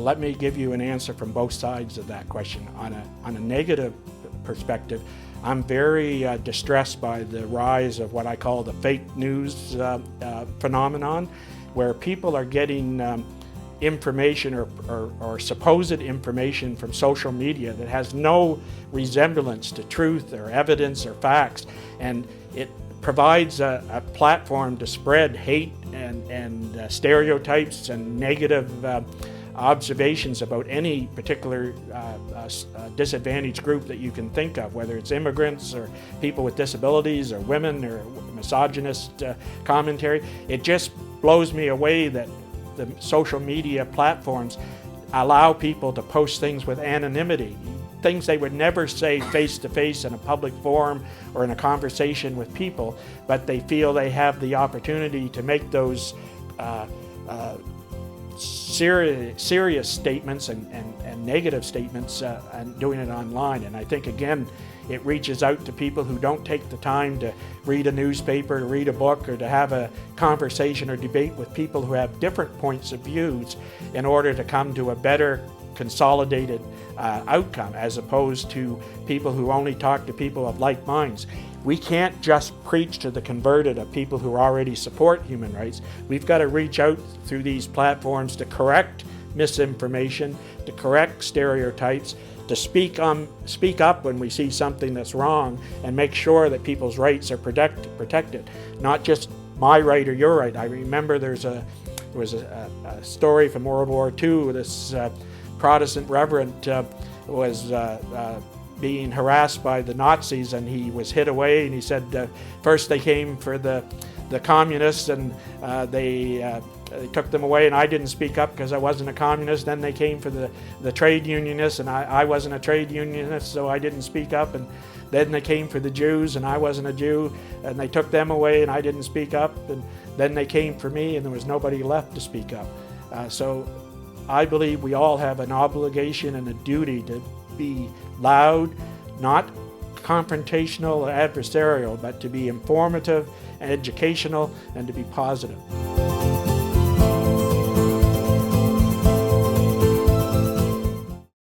let me give you an answer from both sides of that question. On a negative perspective, I'm very distressed by the rise of what I call the fake news phenomenon, where people are getting information or supposed information from social media that has no resemblance to truth or evidence or facts, and it provides a platform to spread hate and stereotypes and negative observations about any particular disadvantaged group that you can think of, whether it's immigrants or people with disabilities or women or misogynist commentary. It just blows me away that the social media platforms allow people to post things with anonymity, things they would never say face-to-face in a public forum or in a conversation with people, but they feel they have the opportunity to make those serious statements and negative statements and doing it online. And I think, again, it reaches out to people who don't take the time to read a newspaper, to read a book, or to have a conversation or debate with people who have different points of views in order to come to a better consolidated outcome, as opposed to people who only talk to people of like minds. We can't just preach to the converted of people who already support human rights. We've got to reach out through these platforms to correct misinformation, to correct stereotypes, to speak up when we see something that's wrong, and make sure that people's rights are protected. Not just my right or your right. I remember there was a story from World War II. This Protestant reverend was being harassed by the Nazis, and he was hid away, and he said first they came for the communists, and they took them away, and I didn't speak up because I wasn't a communist. Then they came for the trade unionists, and I wasn't a trade unionist, so I didn't speak up. And then they came for the Jews, and I wasn't a Jew, and they took them away, and I didn't speak up. And then they came for me, and there was nobody left to speak up. So I believe we all have an obligation and a duty to be loud, not confrontational or adversarial, but to be informative, educational, and to be positive.